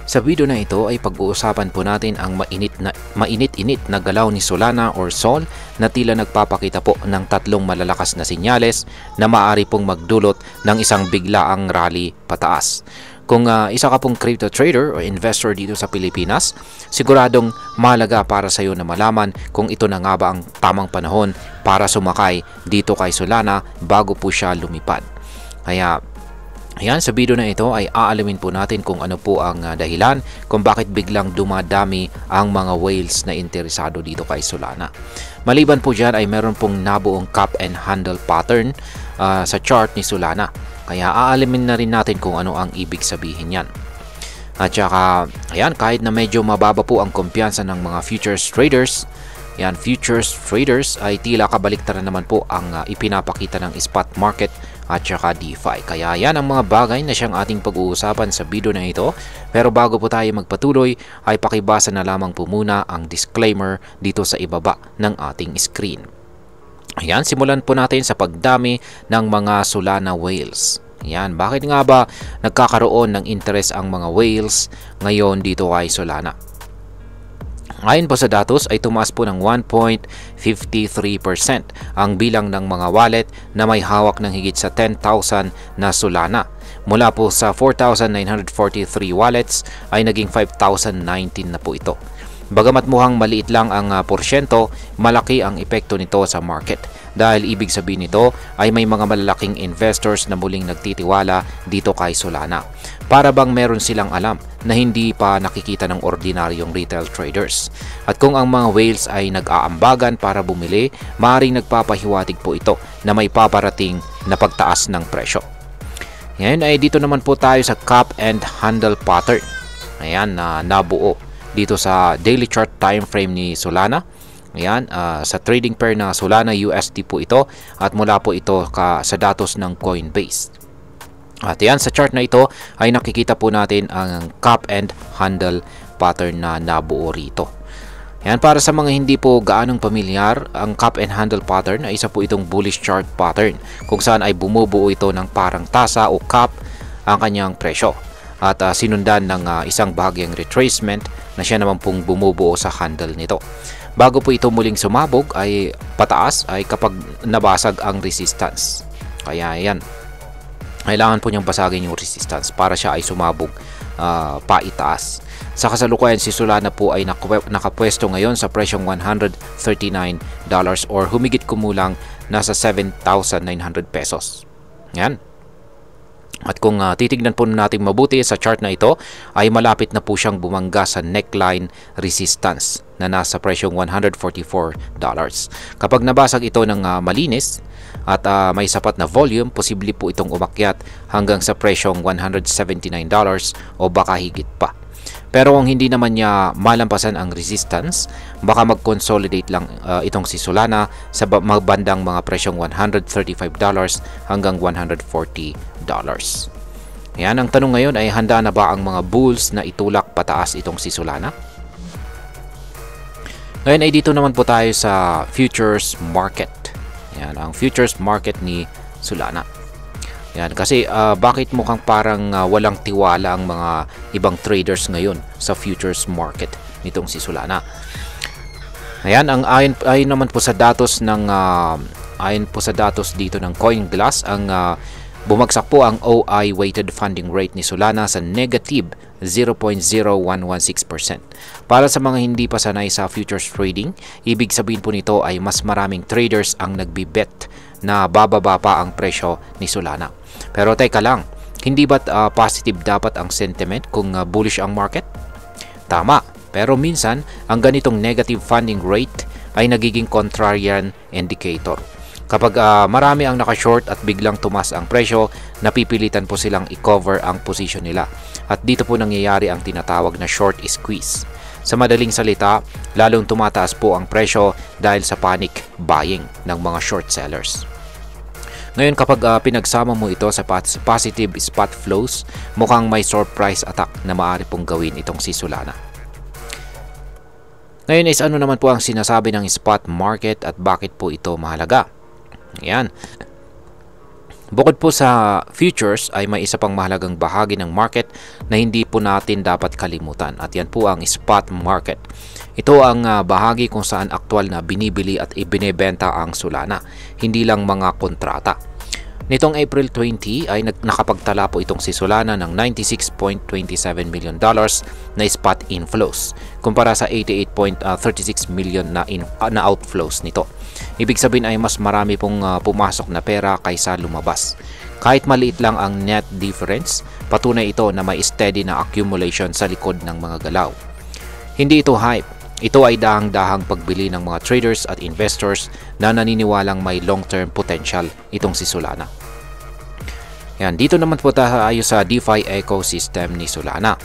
Sa video na ito ay pag-uusapan po natin ang mainit-init na galaw ni Solana or Sol na tila nagpapakita po ng tatlong malalakas na senyales na maaari pong magdulot ng isang biglaang rally pataas. Kung isa ka pong crypto trader o investor dito sa Pilipinas, siguradong mahalaga para sa iyo na malaman kung ito na nga ba ang tamang panahon para sumakay dito kay Solana bago po siya lumipad. Kaya ayan, sa video na ito ay aalamin po natin kung ano po ang dahilan kung bakit biglang dumadami ang mga whales na interesado dito kay Solana. Maliban po dyan ay meron pong nabuong cup and handle pattern sa chart ni Solana. Kaya aalamin na rin natin kung ano ang ibig sabihin yan. At saka, ayan, kahit na medyo mababa po ang kumpiyansa ng mga futures traders, yan, futures traders ay tila kabaliktaran naman po ang ipinapakita ng spot market at saka DeFi. Kaya yan ang mga bagay na siyang ating pag-uusapan sa video na ito. Pero bago po tayo magpatuloy ay pakibasa na lamang po muna ang disclaimer dito sa ibaba ng ating screen. Ayan, simulan po natin sa pagdami ng mga Solana whales. Ayan, bakit nga ba nagkakaroon ng interest ang mga whales ngayon dito kay Solana? Ayon po sa datos ay tumaas po ng 1.53% ang bilang ng mga wallet na may hawak ng higit sa 10,000 na Solana. Mula po sa 4,943 wallets ay naging 5,019 na po ito. Bagamat mukhang maliit lang ang porsyento, malaki ang epekto nito sa market. Dahil ibig sabihin nito ay may mga malalaking investors na muling nagtitiwala dito kay Solana. Para bang meron silang alam na hindi pa nakikita ng ordinaryong retail traders. At kung ang mga whales ay nag-aambagan para bumili, maaaring nagpapahiwatig po ito na may paparating na pagtaas ng presyo. Ngayon ay dito naman po tayo sa cup and handle pattern. Ayan, na nabuo dito sa daily chart time frame ni Solana. Ayan, sa trading pair na Solana USD po ito at mula po ito sa datos ng Coinbase. At yan, sa chart na ito ay nakikita po natin ang cup and handle pattern na nabuo rito. Yan, para sa mga hindi po gaanong pamilyar, ang cup and handle pattern ay isa po itong bullish chart pattern kung saan ay bumubuo ito ng parang tasa o cup ang kanyang presyo. At sinundan ng isang bahagyang retracement na siya naman pong bumubuo sa handle nito. Bago po ito muling sumabog ay pataas ay kapag nabasag ang resistance. Kaya yan, kailangan po niyang basagin yung resistance para siya ay sumabog paitaas. Sa kasalukuyan, si Solana po ay nakapwesto ngayon sa presyong $139 or humigit kumulang nasa 7,900 pesos. Yan. At kung titignan po natin mabuti sa chart na ito, ay malapit na po siyang bumangga sa neckline resistance na nasa presyong $144. Kapag nabasag ito ng malinis at may sapat na volume, posible po itong umakyat hanggang sa presyong $179 o baka higit pa. Pero kung hindi naman niya malampasan ang resistance, baka mag-consolidate lang itong si Solana sa bandang mga presyong $135 hanggang $140. Yan, ang tanong ngayon ay handa na ba ang mga bulls na itulak pataas itong si Solana? Ngayon ay dito naman po tayo sa futures market. Yan, ang futures market ni Solana. Yan, kasi bakit mukhang parang walang tiwala ang mga ibang traders ngayon sa futures market nitong si Solana. Ayan, ang ayon naman po sa datos ng ayon po sa datos dito ng CoinGlass, ang bumagsak po ang OI weighted funding rate ni Solana sa negative 0.0116%. Para sa mga hindi pa sanay sa futures trading, ibig sabihin po nito ay mas maraming traders ang nagbibet na bababa pa ang presyo ni Solana. Pero teka lang, hindi ba't positive dapat ang sentiment kung bullish ang market? Tama, pero minsan ang ganitong negative funding rate ay nagiging contrarian indicator. Kapag marami ang naka-short at biglang tumas ang presyo, napipilitan po silang i-cover ang position nila. At dito po nangyayari ang tinatawag na short squeeze. Sa madaling salita, lalong tumataas po ang presyo dahil sa panic buying ng mga short sellers. Ngayon, kapag pinagsama mo ito sa positive spot flows, mukhang may surprise attack na maaari pong gawin itong si Solana. Ngayon is ano naman po ang sinasabi ng spot market at bakit po ito mahalaga? Ayan. Bukod po sa futures ay may isa pang mahalagang bahagi ng market na hindi po natin dapat kalimutan at yan po ang spot market. Ito ang bahagi kung saan aktual na binibili at ibinebenta ang Solana, hindi lang mga kontrata. Nitong April 20 ay nakapagtala po itong si Solana ng $96.27 million na spot inflows kumpara sa 88.36 million na outflows nito. Ibig sabihin ay mas marami pong pumasok na pera kaysa lumabas. Kahit maliit lang ang net difference, patunay ito na may steady na accumulation sa likod ng mga galaw. Hindi ito hype. Ito ay dahang-dahang pagbili ng mga traders at investors na naniniwalang may long-term potential itong si Solana. Yan, dito naman po tayo sa DeFi ecosystem ni Solana.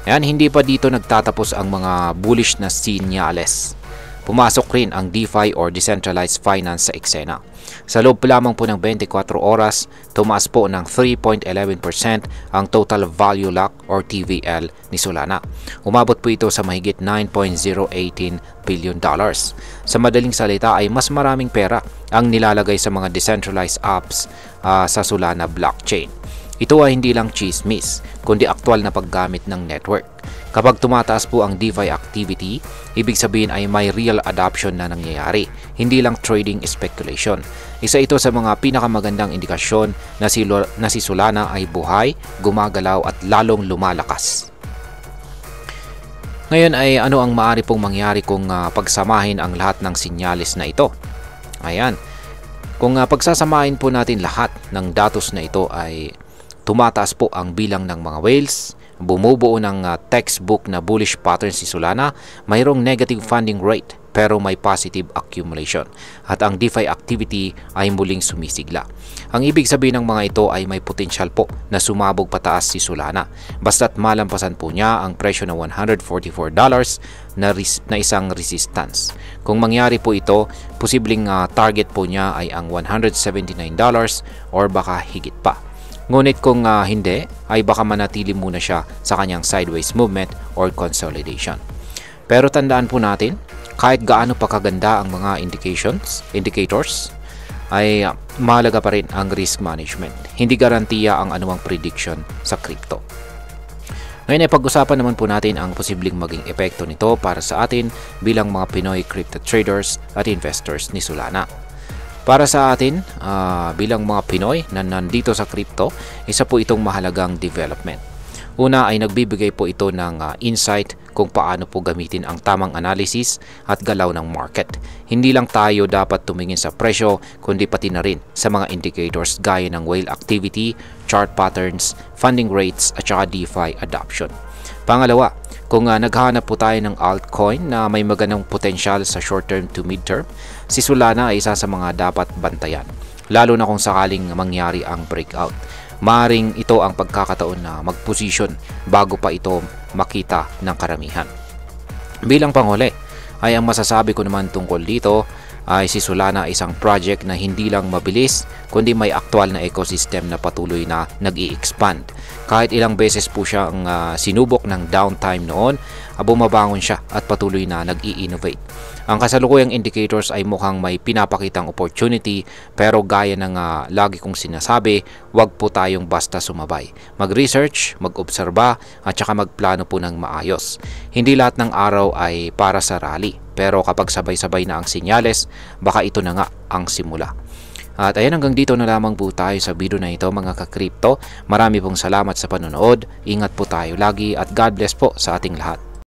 Yan, hindi pa dito nagtatapos ang mga bullish na sinyales. Pumasok rin ang DeFi or Decentralized Finance sa eksena. Sa loob lamang po ng 24 oras, tumaas po ng 3.11% ang total value lock or TVL ni Solana. Umabot po ito sa mahigit $9.018 billion. Sa madaling salita ay mas maraming pera ang nilalagay sa mga decentralized apps sa Solana blockchain. Ito ay hindi lang chismis, kundi aktual na paggamit ng network. Kapag tumataas po ang DeFi activity, ibig sabihin ay may real adoption na nangyayari, hindi lang trading speculation. Isa ito sa mga pinakamagandang indikasyon na si Solana ay buhay, gumagalaw at lalong lumalakas. Ngayon ay ano ang maaari pong mangyari kung pagsamahin ang lahat ng sinyalis na ito? Ayan, kung pagsasamahin po natin lahat ng datos na ito ay tumataas po ang bilang ng mga whales, bumubuo ng textbook na bullish pattern si Solana, mayroong negative funding rate pero may positive accumulation at ang DeFi activity ay muling sumisigla. Ang ibig sabihin ng mga ito ay may potensyal po na sumabog pataas si Solana basta't malampasan po niya ang presyo na $144 na isang resistance. Kung mangyari po ito, posibleng target po niya ay ang $179 or baka higit pa. Ngunit kung hindi, ay baka manatili muna siya sa kanyang sideways movement or consolidation. Pero tandaan po natin, kahit gaano pa kaganda ang mga indicators, ay mahalaga pa rin ang risk management. Hindi garantiya ang anumang prediction sa crypto. Ngayon ay pag-usapan naman po natin ang posibleng maging epekto nito para sa atin bilang mga Pinoy crypto traders at investors ni Solana. Para sa atin, bilang mga Pinoy na nandito sa crypto, isa po itong mahalagang development. Una ay nagbibigay po ito ng insight kung paano po gamitin ang tamang analysis at galaw ng market. Hindi lang tayo dapat tumingin sa presyo, kundi pati na rin sa mga indicators gaya ng whale activity, chart patterns, funding rates at saka DeFi adoption. Pangalawa, kung naghahanap po tayo ng altcoin na may magandang potensyal sa short term to mid term, si Solana ay isa sa mga dapat bantayan, lalo na kung sakaling mangyari ang breakout. Maaring ito ang pagkakataon na mag-position bago pa ito makita ng karamihan. Bilang panghuli, ay ang masasabi ko naman tungkol dito ay si Solana ay isang project na hindi lang mabilis kundi may aktual na ecosystem na patuloy na nag-i-expand. Kahit ilang beses po siyang sinubok ng downtime noon, bumabangon siya at patuloy na nag-i-innovate. Ang kasalukuyang indicators ay mukhang may pinapakitang opportunity pero gaya ng lagi kong sinasabi, wag po tayong basta sumabay. Mag-research, mag-obserba at saka magplano po ng maayos. Hindi lahat ng araw ay para sa rally pero kapag sabay-sabay na ang sinyales, baka ito na nga ang simula. At ayan, hanggang dito na lamang po tayo sa video na ito mga ka-crypto. Marami pong salamat sa panonood. Ingat po tayo lagi at God bless po sa ating lahat.